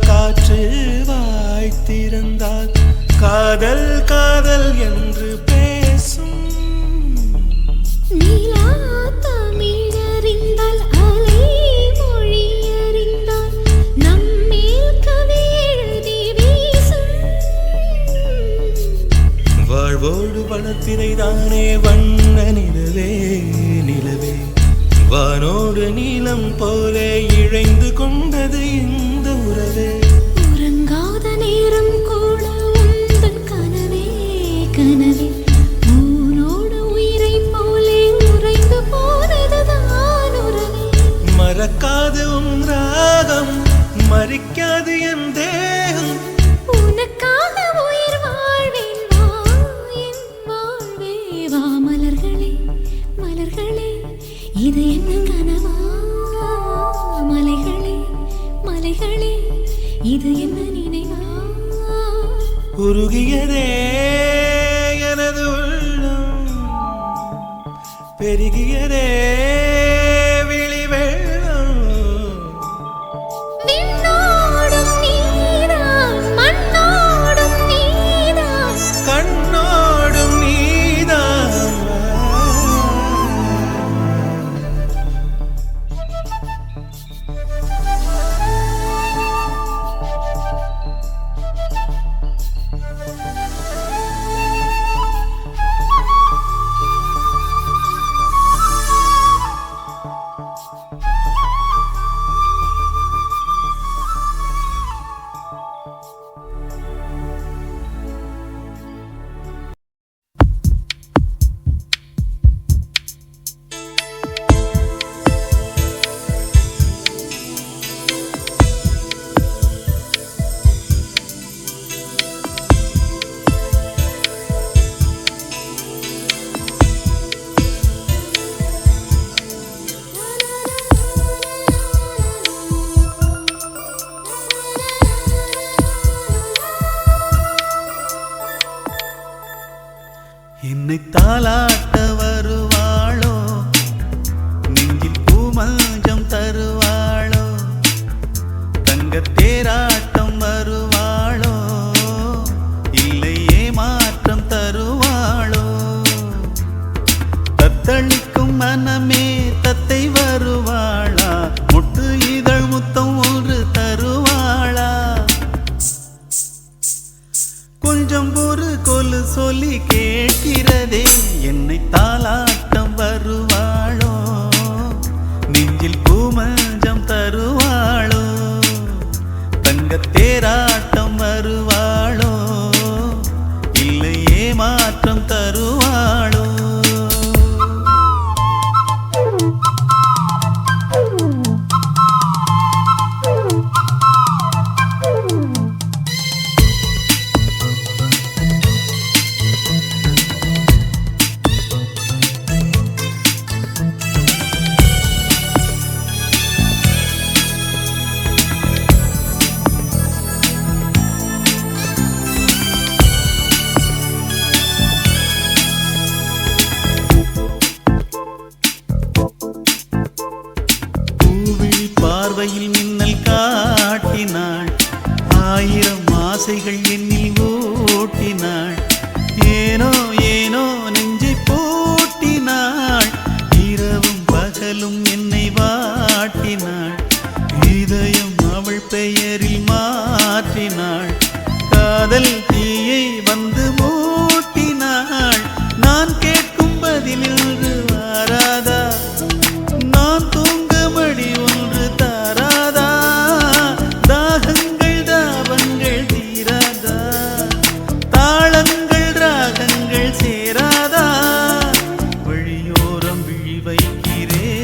காற்று வாய்த்திருந்தால் காதல் காதல் என்று பேசும். நீலா தமிழறிந்தால் அலை மொழி அறிந்தால் நம்மேல் கவி எழுதி வீசும். வாழ்வோடு வனத்தினை தானே வண்ண நிலவே நிலவே, வானோடு நீலம் போலே இழைந்து கொண்டது இந்த உறவே. உறங்காத நேரம் கூட உந்தன் கனவே கனவே, ஊனோடு உயிரை போலே உறைந்து போனதுதான் உறவே. மறக்காது உன் ராகம், மறிக்காது என் தேகம். உனக்காக உயிர் வாழ்வேன் வா என் வாழ்வே. வா மலர்களே மலர்களே, இது என்ன கனவா? மலைகளே மலைகளே, இது என்ன நினைவா? உருகியதே எனது உள்ளம், பெருகியதே விழி வெள்ளம். விண்ணோடும் நீதான், மண்ணோடும் நீதான், கண்ணோடும் நீதான். என்னை தாலாட்ட வருவாளோ, நெஞ்சில் பூமஞ்சம் தருவாளோ, தங்க தேராட்டம் வருவாளோ, இல்லை ஏமாற்றம் தருவாளோ. தத்தளிக்கும் மனமே தத்தை வருவாளா, முட்டு இதழ் முத்தம் ஒன்று தருவாளா. கொஞ்சம் ஒரு கொலு சொல்லி கேட்கிறதே, என்னை தாலாட்டம் வருவாளோ, நெஞ்சில் பூமஞ்சம் தருவாளோ, தங்க தேராட்டம் வருவாளோ, இல்லை ஏமாற்றம் தருவாளோ. பார்வையில் மின்னல் காட்டினாள், ஆயிரம் ஆசைகள் என்னில் ஓட்டினாள், ஏனோ ஏனோ நெஞ்சை போட்டினாள், இரவும் பகலும் என்னை வாட்டினாள், இதயம் அவள் பெயரில் மாற்றினாள், காதல் தீயை வந்து மூட்டினாள், நான் கேட்கும் பதிலில் வாராதா, நான் தூங்க மடி ஒன்று தாராதா, தாகங்கள் தாபங்கள் தீராதா, தாளங்கள் ராகங்கள் சேராதா, வழியோரம் விழி வைக்கிறேன்.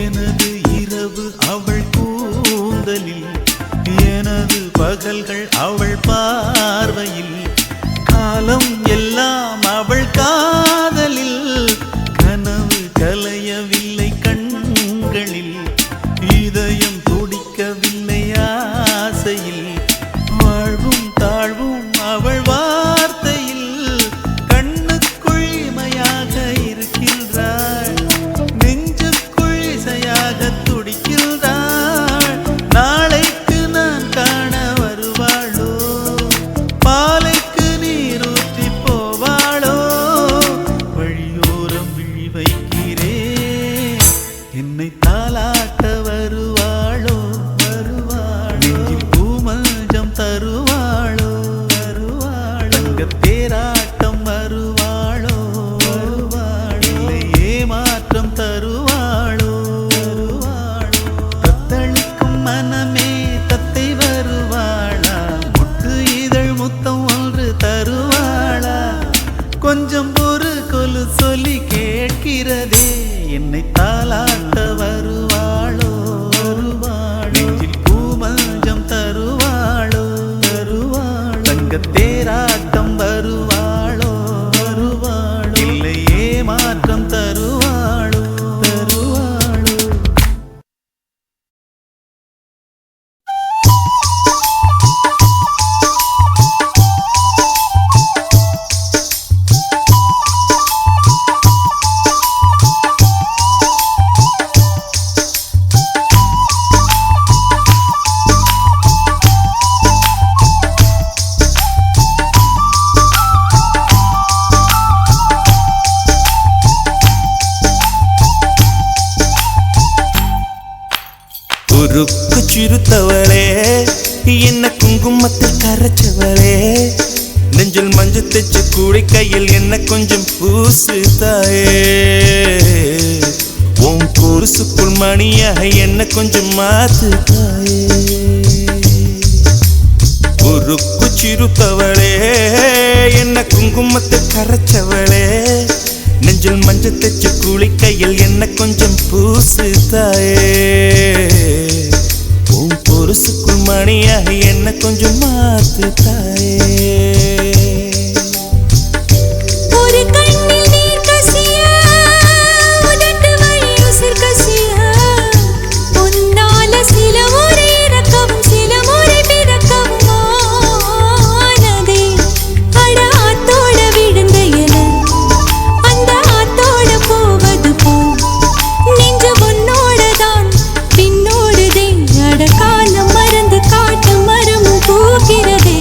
எனது இரவு அவள் கூந்தலில், எனது பகல்கள் அவள் பார்வையில், காலம் எல்லாம் அவள் காதலில், கனவு கலையவில்லை கண்களில், இதயம் துடிக்கவில்லை ஆசையில், வாழ்வும் தாழ்வும் அவள் வார்த்தையில், கண்ணுக்குள் இமையாக இருக்கின்றாள், நெஞ்சுக்குள் இசையாக துடிக்கின்றாள், நாளைக்கு நான் காண வருவாளோ, பாலைக்கு நீரூற்றி போவாளோ, வழியோரம் விழி வைக்கிறேன். என்னை தாலாட்ட வருவாளோ, நெஞ்சில் பூமஞ்சம் தருவாளோ, தங்கத் தேராட்டம் வருவாளோ, இல்லை ஏமாற்றம் தருவாளோ, தத்தளிக்கும் மனமே தத்தை வருவாளா, முட்டு இதழ் முத்தம் ஒன்று தருவாளா, கொஞ்சம் ஒரு கொலு சொல்லி கேட்கிறதே, என்னை தாலாட்ட வருவாளோ, நெஞ்சில் பூமஞ்சம் தருவாளோ, தங்கத் தேராட்டம் வருவாளோ, இல்லை ஏமாற்றம் தருவாளோ. உருக்கு சிறுத்தவளே, என்ன குங்குமத்தில் கரைச்சவளே, நெஞ்சில் மஞ்சள் தைச்சு கூடை கையில் என்ன கொஞ்சம் பூசு தாயே, உன் குருசுக்குள் மணியாக என்ன கொஞ்சம் மாத்து தாயே. உருக்கு சிறுத்தவளே, என்ன குங்குமத்தில் கரைச்சவளே, நெஞ்சில் மஞ்சள் தைச்சு கூலி கையில் என்ன கொஞ்சம் பூசு தாயே, உன் பொருசுக்குள் மணியாக என்ன கொஞ்சம் மாத்து தாயே. ஒரு கண்ணில் நீர் கசிய, உதட்டு வழி உசிர் கசிய, உன்னால சில முறை இறக்கவும் சில முறை பிறக்கவும் ஆனதே, அட ஆத்தோட விழுந்த இல, அந்த ஆத்தோட போவது போல், நெஞ்சு உன்னோடதான் பின்னோடுதே, அட காலம் மறந்து காட்டு மரமும் பூக்கிறதே.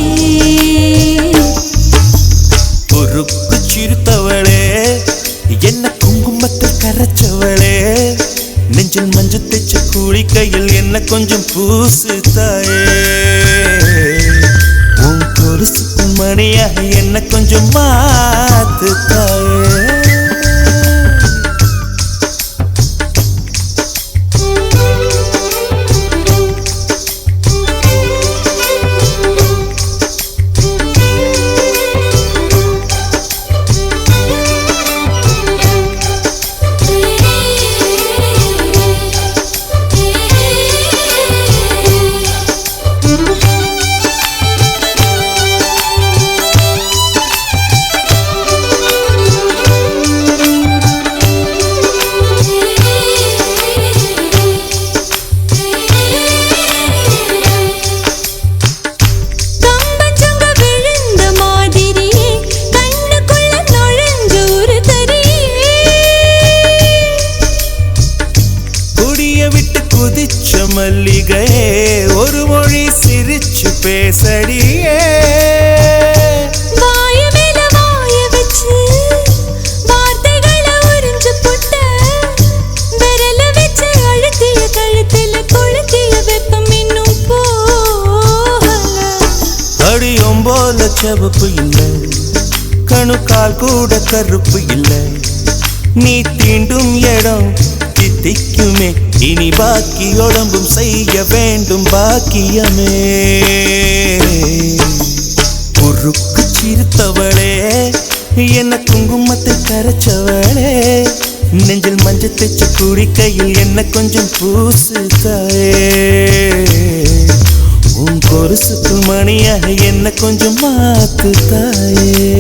உருக்கு சிறுத்தவளே, என்ன குங்குமத்தில் கரைச்சவளே, நெஞ்சில் மஞ்சள் தைச்ச கூலி கையில் என்ன கொஞ்சம் பூசு தாயே, உன் கொலுசுக்குள் மணியாக என்ன கொஞ்சம் மாத்து தாயே. மல்லிகை ஒரு மொழி சிரிச்சு பேசடியே. வாய மேல வாய வச்சு வார்த்தைகளை உறிஞ்சு புட்ட விரல வச்சு அழுத்திய கழுத்துல கொளுத்திய வெப்பம் இன்னும் போகல. அடியும் போல செவப்பு இல்லை, கணுக்கால் கூட கருப்பு இல்லை. நீ தீண்டும் இடம் தித்திக்குமே, இனி பாக்கி உடம்பும் செய்ய வேண்டும் பாக்கியமே. குறுக்கு சிரித்தவளே, என்ன குங்குமத்தை கரைச்சவளே, நெஞ்சில் மஞ்சள் தைச்சு குடிக்கையில் என்ன கொஞ்சம் பூசு தாயே. உன் கொலுசுக்கு மணியாக என்ன கொஞ்சம் மாத்து தாயே.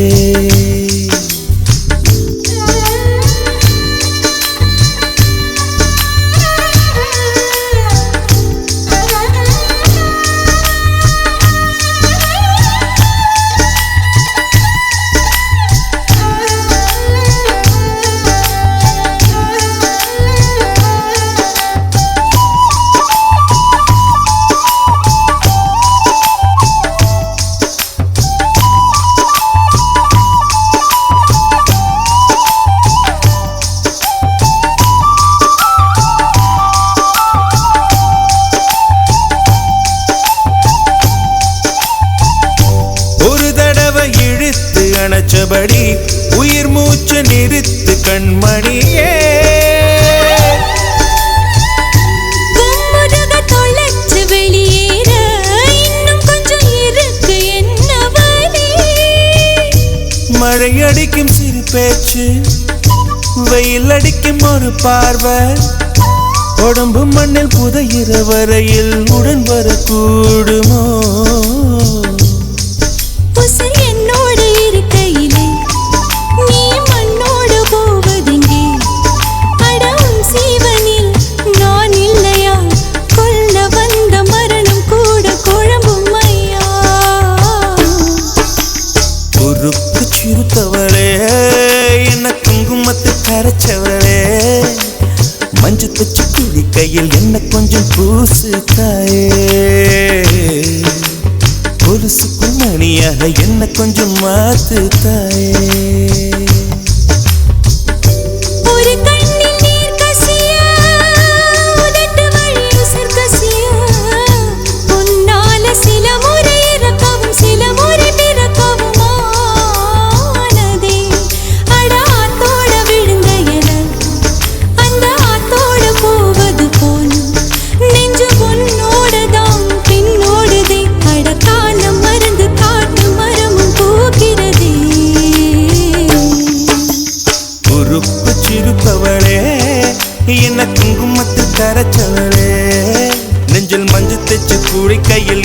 அணைச்சபடி உயிர் மூச்சு நிறுத்து கண்மணியே. கும்முருக தொலைச்சு வெளியேற இன்னும் கொஞ்சம் இருக்கு என்ன வழி. மழை அடிக்கும் சிறு பேச்சு, வெயில் அடிக்கும் ஒரு பார்வை, உடம்பு மண்ணில் புதையிற வரையில் உடன் வரக்கூடுமோ. என்னோடு இருக்கையிலே நீ மண்ணோடு போவதெங்கே. அடம் சீவனில் நான் இல்லையா, கொல்ல வந்த மரணம் கூட குழம்பும் ஐயா. குறுக்கு சிறுத்தவளே, என்ன குங்குமத்தை கரைச்சவளே, மஞ்சு தச்சு குளிக்கையில் என்ன கொஞ்சம் பூசு தாயே. கொலுசுக்கு மணியாக என்ன கொஞ்சம் மாத்து தாயே. ஒரு கண்ணில் நீர் கசிய உதட்டு வழி உசர் கசிய உன்னால சில முறை இறக்கவும் சில முறை பிறக்கவும் ஆனதே. அட ஆத்தோட விழுந்த என அந்த ஆத்தோட போவது போல் நெஞ்சு உன்னோட தான் பின்னோடுதே. அடக்கான மருந்து காட்டு மரமும் போகிறதே. குறுக்கு சிறுத்தவளே, என்ன குங்குமத்தில் கரைச்சவளே, நெஞ்சில் மஞ்சள் தைச்சு குடிக்கையில்